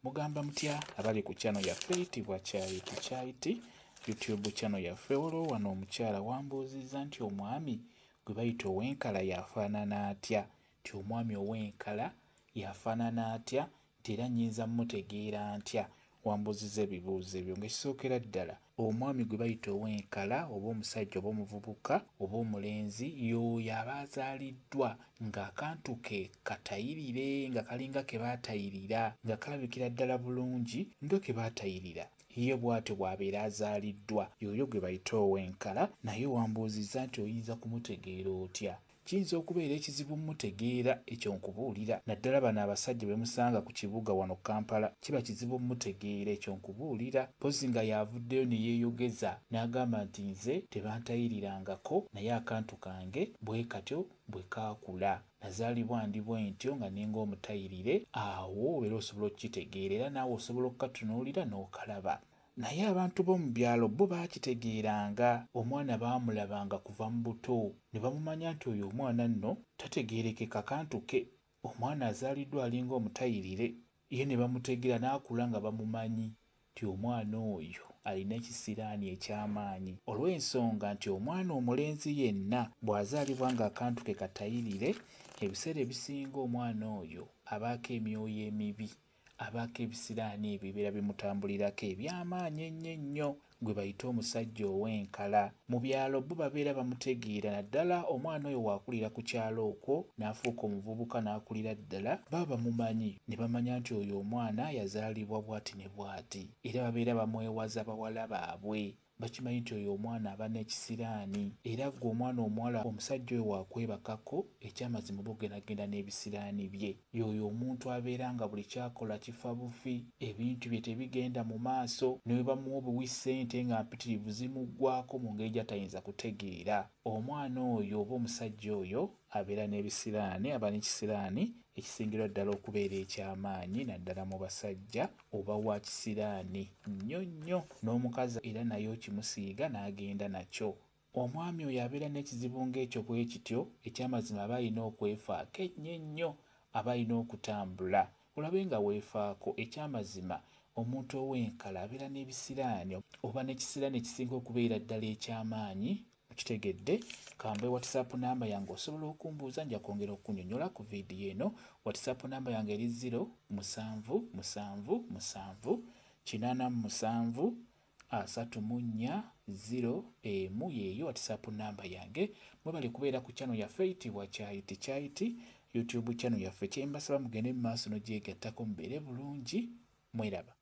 Mugamba mutya abali ku channel yaffe eyitibwa Kyayiti YouTube channel yaffe. Olwo wano omukyala wambuuzizza nti omwami gwe bayita Ow'Enkala yafaanana atya, nti omwami Ow'Enkala yafaanana atya, nti era nnyinza mmutegeera ntya. Wambuuzizza ebibuuzo ebyo ng'ekisookera ddala omwami gwe bayita Ow'Enkala oba omusajja oba omuvubuka oba omulenzi y'oyo aba azaaliddwa ng'akantu ke katayirire, nga kalinga ke baatayirira, nga kalabikira ddala bulungi nga ke baatayirira. Ye bw'atyo bw'abeera azaaliddwa, y'oyo gwe bayita Ow'Enkala. Naye wambuuzizza nti oyinza kumutegeera otya? Kiyinza okubeera ekizibu mmutegeera, ekyo nkubuulira. Naddala bano abasajja be musanga ku kibuga wano Kampala, kiba kizibu mmutegeera, ekyo nkubuulira. Mpozi nga yavuddeyo ne yeeyogeza n'agamba nti nze tebantayirirangako, naye akantu kange bwe katyo bwe kaakula. Nazaalibwa ndi bwe ntyo nga ninga omutayirire. Awo obeera osobola okukitegeera era naawe osobola okukatunuulira n'okalaba. Naye abantu b'omu byalo bo baakitegeeranga. Omwana baamulabanga kuva mu buto, ne bamumanya nti oyo omwana nno tategeerekeka kantu ke. Omwana azaaliddwa alinga omutayirire, ye ne bamutegeera n'akula nga bamumanyi nti omwana oyo alina ekisiraani eky'amaanyi. Olw'ensonga nti omwana omulenzi yenna bw'azaalibwa ng'akantu ke katayirire, ebiseera ebisinga omwana oyo abaako emyoyo emibi, abaako ebisiraani ebibeera bimutambulirako eby'amaanyi ennyo gwe bayita omusajja Ow'Enkala. Mu byalo bo babeera bamutegeera, naddala omwana oyo waakulira ku kyalo okwo n'afuuka omuvubuka n'akulira ddala, baba bamumanyi ne bamanya nti oyo omwana yazaalibwa bw'ati ne bw'ati, era babeera bamwewaza bawala baabwe. Bakimanyi nti oyo omwana aba n'ekisiraani, era gwe omwana omuwala omusajja oyo waakwebakako, ekyamazima oba ogendagenda n'ebisiraani bye. Y'oyo omuntu abeera nga buli kyakola kifa bufi, ebintu bye tebigenda mu maaso, ne bwe bamuwa obuwi ssente nga mpitirivu zimuggwaako mu ngeri gy'atayinza kutegeera. Omwana oyo oba omusajja oyo abeera n'ebisiraani, aba n'ekisiraani ekisingirwa ddala okubeera eky'amaanyi, naddala mu basajja oba wa kisiraani nnyo nnyo. N'omukazi era naye okimusiiga n'agenda nakyo. Omwami oyo abeera n'ekizibu ng'ekyo bwe kityo, ekyamazima aba alina okwefaako ennyo ennyo, aba alina okutambula olabe nga weefaako. Ekyamazima omuntu Ow'Enkala abeera n'ebisiraani oba n'ekisiraani ekisinga okubeera ddala eky'amaanyi. Okitegedde? Kambe WhatsApp namba yange osobola okumbuuza, nja kwongera okunnyonnyola ku viidiyo eno. WhatsApp namba yange eri 077873401 yeeyo WhatsApp namba yange. Mwe bali kubeera ku channel yaffe eyitibwa Kyayiti YouTube channel yaffe. Kye mbasaba mugende mu maaso n'ogyegattako mubeere bulungi. Mweraba.